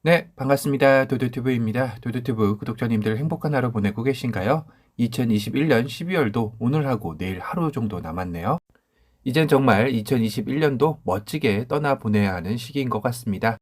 네, 반갑습니다. 도도튜브입니다. 도도튜브 구독자님들 행복한 하루 보내고 계신가요? 2021년 12월도 오늘하고 내일 하루 정도 남았네요. 이젠 정말 2021년도 멋지게 떠나보내야 하는 시기인 것 같습니다.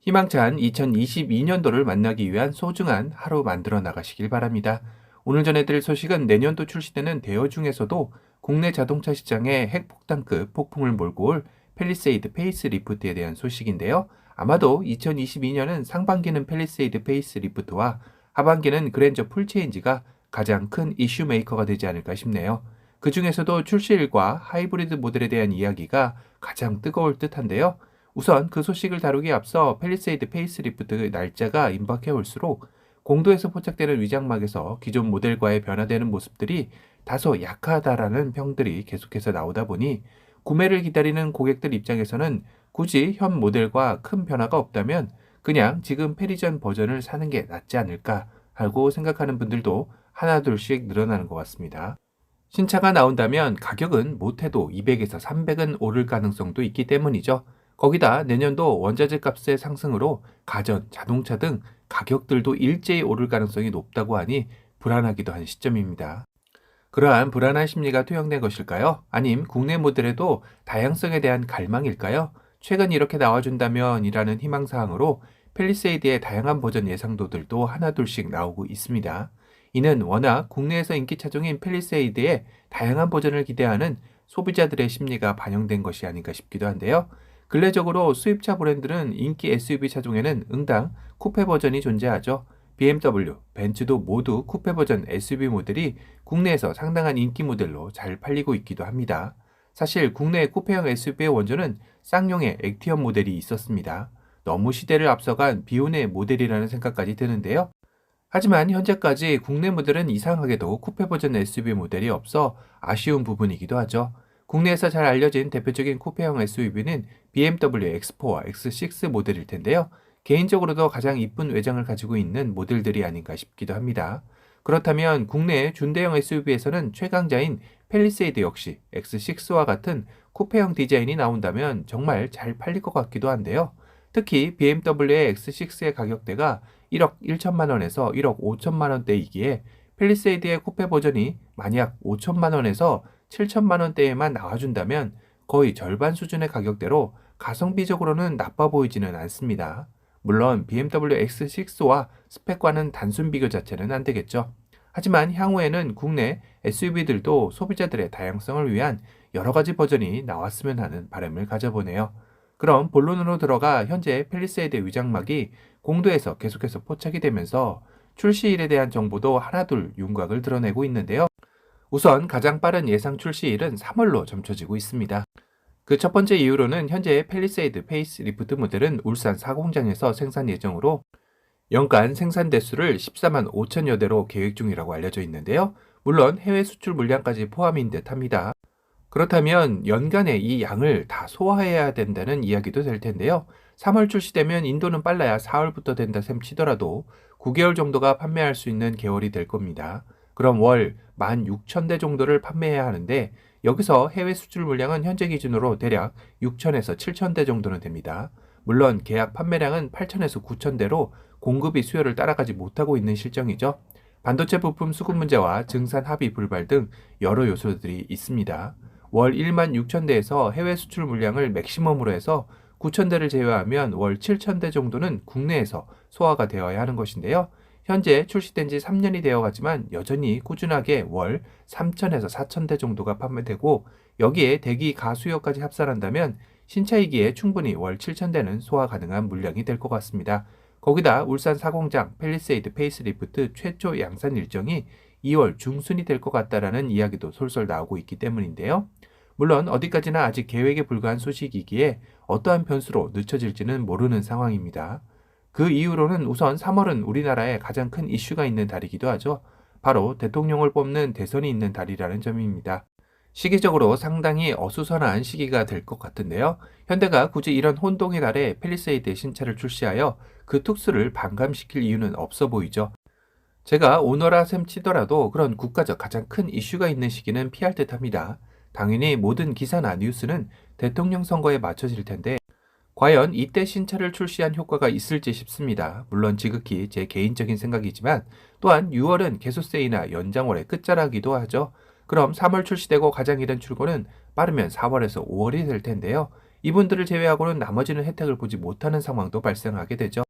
희망찬 2022년도를 만나기 위한 소중한 하루 만들어 나가시길 바랍니다. 오늘 전해드릴 소식은 내년도 출시되는 대여 중에서도 국내 자동차 시장에 핵폭탄급 폭풍을 몰고 올 팰리세이드 페이스리프트에 대한 소식인데요. 아마도 2022년은 상반기는 팰리세이드 페이스리프트와 하반기는 그랜저 풀체인지가 가장 큰 이슈 메이커가 되지 않을까 싶네요. 그 중에서도 출시일과 하이브리드 모델에 대한 이야기가 가장 뜨거울 듯한데요. 우선 그 소식을 다루기에 앞서 팰리세이드 페이스리프트 날짜가 임박해 올수록 공도에서 포착되는 위장막에서 기존 모델과의 변화되는 모습들이 다소 약하다라는 평들이 계속해서 나오다 보니 구매를 기다리는 고객들 입장에서는 굳이 현 모델과 큰 변화가 없다면 그냥 지금 페리전 버전을 사는 게 낫지 않을까 하고 생각하는 분들도 하나둘씩 늘어나는 것 같습니다. 신차가 나온다면 가격은 못해도 200에서 300은 오를 가능성도 있기 때문이죠. 거기다 내년도 원자재 값의 상승으로 가전, 자동차 등 가격들도 일제히 오를 가능성이 높다고 하니 불안하기도 한 시점입니다. 그러한 불안한 심리가 투영된 것일까요? 아님 국내 모델에도 다양성에 대한 갈망일까요? 최근 이렇게 나와준다면 이라는 희망사항으로 팰리세이드의 다양한 버전 예상도들도 하나둘씩 나오고 있습니다. 이는 워낙 국내에서 인기 차종인 팰리세이드의 다양한 버전을 기대하는 소비자들의 심리가 반영된 것이 아닌가 싶기도 한데요. 근래적으로 수입차 브랜드는 인기 SUV 차종에는 응당 쿠페 버전이 존재하죠. BMW, 벤츠도 모두 쿠페 버전 SUV 모델이 국내에서 상당한 인기 모델로 잘 팔리고 있기도 합니다. 사실 국내 쿠페형 SUV의 원조는 쌍용의 액티언 모델이 있었습니다. 너무 시대를 앞서간 비운의 모델이라는 생각까지 드는데요. 하지만 현재까지 국내 모델은 이상하게도 쿠페 버전 SUV 모델이 없어 아쉬운 부분이기도 하죠. 국내에서 잘 알려진 대표적인 쿠페형 SUV는 BMW X4와 X6 모델일 텐데요. 개인적으로도 가장 이쁜 외장을 가지고 있는 모델들이 아닌가 싶기도 합니다. 그렇다면 국내 준대형 SUV에서는 최강자인 팰리세이드 역시 X6와 같은 쿠페형 디자인이 나온다면 정말 잘 팔릴 것 같기도 한데요. 특히 BMW의 X6의 가격대가 1억 1천만 원에서 1억 5천만 원대이기에 팰리세이드의 쿠페 버전이 만약 5천만 원에서 7천만 원대에만 나와준다면 거의 절반 수준의 가격대로 가성비적으로는 나빠 보이지는 않습니다. 물론 BMW X6와 스펙과는 단순 비교 자체는 안 되겠죠. 하지만 향후에는 국내 SUV들도 소비자들의 다양성을 위한 여러 가지 버전이 나왔으면 하는 바람을 가져보네요. 그럼 본론으로 들어가 현재 팰리세이드 위장막이 공도에서 계속해서 포착이 되면서 출시일에 대한 정보도 하나둘 윤곽을 드러내고 있는데요. 우선 가장 빠른 예상 출시일은 3월로 점쳐지고 있습니다. 그 첫 번째 이유로는 현재 팰리세이드 페이스리프트 모델은 울산 사공장에서 생산 예정으로 연간 생산 대수를 14만 5천여 대로 계획 중이라고 알려져 있는데요. 물론 해외 수출 물량까지 포함인 듯 합니다. 그렇다면 연간에 이 양을 다 소화해야 된다는 이야기도 될 텐데요. 3월 출시되면 인도는 빨라야 4월부터 된다 셈 치더라도 9개월 정도가 판매할 수 있는 개월이 될 겁니다. 그럼 월 16,000대 정도를 판매해야 하는데 여기서 해외 수출 물량은 현재 기준으로 대략 6,000에서 7,000대 정도는 됩니다. 물론 계약 판매량은 8,000에서 9,000대로 공급이 수요를 따라가지 못하고 있는 실정이죠. 반도체 부품 수급 문제와 증산 합의 불발 등 여러 요소들이 있습니다. 월 1만 6천 대에서 해외 수출 물량을 맥시멈으로 해서 9천 대를 제외하면 월 7천 대 정도는 국내에서 소화가 되어야 하는 것인데요. 현재 출시된 지 3년이 되어 가지만 여전히 꾸준하게 월 3천에서 4천 대 정도가 판매되고 여기에 대기 가수요까지 합산한다면 신차이기에 충분히 월 7천 대는 소화 가능한 물량이 될 것 같습니다. 거기다 울산 사공장 팰리세이드 페이스리프트 최초 양산 일정이 2월 중순이 될 것 같다라는 이야기도 솔솔 나오고 있기 때문인데요. 물론 어디까지나 아직 계획에 불과한 소식이기에 어떠한 변수로 늦춰질지는 모르는 상황입니다. 그 이후로는 우선 3월은 우리나라에 가장 큰 이슈가 있는 달이기도 하죠. 바로 대통령을 뽑는 대선이 있는 달이라는 점입니다. 시기적으로 상당히 어수선한 시기가 될 것 같은데요. 현대가 굳이 이런 혼동의 날에 팰리세이드 신차를 출시하여 그 특수를 반감시킬 이유는 없어 보이죠. 제가 오너라 셈 치더라도 그런 국가적 가장 큰 이슈가 있는 시기는 피할 듯 합니다. 당연히 모든 기사나 뉴스는 대통령 선거에 맞춰질 텐데 과연 이때 신차를 출시한 효과가 있을지 싶습니다. 물론 지극히 제 개인적인 생각이지만 또한 6월은 개소세이나 연장월의 끝자락이기도 하죠. 그럼 3월 출시되고 가장 이른 출고는 빠르면 4월에서 5월이 될 텐데요. 이분들을 제외하고는 나머지는 혜택을 보지 못하는 상황도 발생하게 되죠.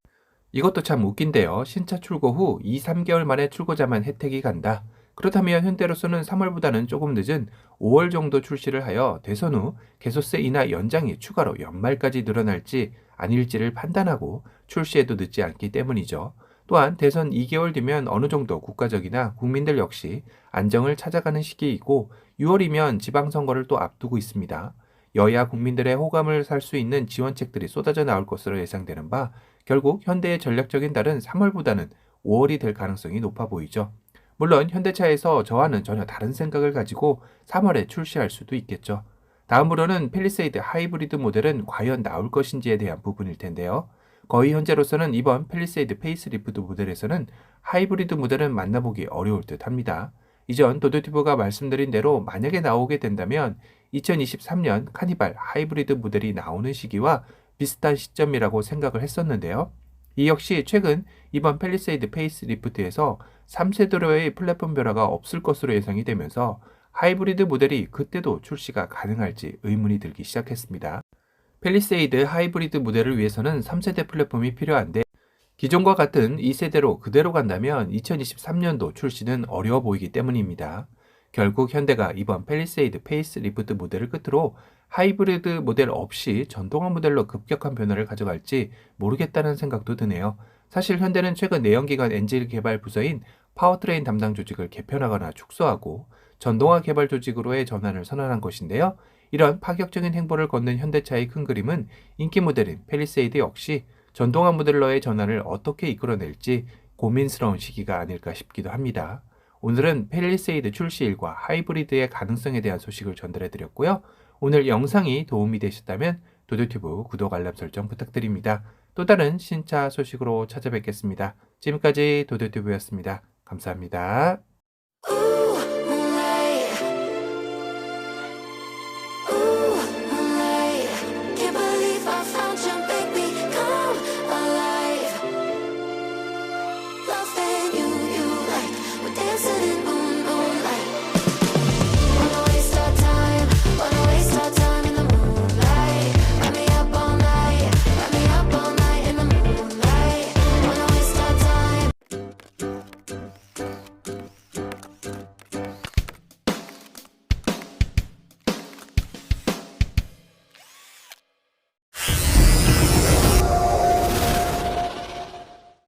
이것도 참 웃긴데요. 신차 출고 후 2, 3개월 만에 출고자만 혜택이 간다. 그렇다면 현대로서는 3월보다는 조금 늦은 5월 정도 출시를 하여 대선 후 개소세 인하 연장이 추가로 연말까지 늘어날지 아닐지를 판단하고 출시해도 늦지 않기 때문이죠. 또한 대선 2개월 뒤면 어느 정도 국가적이나 국민들 역시 안정을 찾아가는 시기이고 6월이면 지방선거를 또 앞두고 있습니다. 여야 국민들의 호감을 살 수 있는 지원책들이 쏟아져 나올 것으로 예상되는 바 결국 현대의 전략적인 달은 3월보다는 5월이 될 가능성이 높아 보이죠. 물론 현대차에서 저와는 전혀 다른 생각을 가지고 3월에 출시할 수도 있겠죠. 다음으로는 팰리세이드 하이브리드 모델은 과연 나올 것인지에 대한 부분일 텐데요. 거의 현재로서는 이번 팰리세이드 페이스리프트 모델에서는 하이브리드 모델은 만나보기 어려울 듯 합니다. 이전 도도티브가 말씀드린 대로 만약에 나오게 된다면 2023년 카니발 하이브리드 모델이 나오는 시기와 비슷한 시점이라고 생각을 했었는데요. 이 역시 최근 이번 팰리세이드 페이스리프트에서 3세대로의 플랫폼 변화가 없을 것으로 예상이 되면서 하이브리드 모델이 그때도 출시가 가능할지 의문이 들기 시작했습니다. 팰리세이드 하이브리드 모델을 위해서는 3세대 플랫폼이 필요한데 기존과 같은 2세대로 그대로 간다면 2023년도 출시는 어려워 보이기 때문입니다. 결국 현대가 이번 팰리세이드 페이스리프트 모델을 끝으로 하이브리드 모델 없이 전동화 모델로 급격한 변화를 가져갈지 모르겠다는 생각도 드네요. 사실 현대는 최근 내연기관 엔진 개발 부서인 파워트레인 담당 조직을 개편하거나 축소하고 전동화 개발 조직으로의 전환을 선언한 것인데요. 이런 파격적인 행보를 걷는 현대차의 큰 그림은 인기 모델인 팰리세이드 역시 전동화 모델로의 전환을 어떻게 이끌어낼지 고민스러운 시기가 아닐까 싶기도 합니다. 오늘은 팰리세이드 출시일과 하이브리드의 가능성에 대한 소식을 전달해드렸고요. 오늘 영상이 도움이 되셨다면 도도튜브 구독 알람 설정 부탁드립니다. 또 다른 신차 소식으로 찾아뵙겠습니다. 지금까지 도도튜브였습니다. 감사합니다.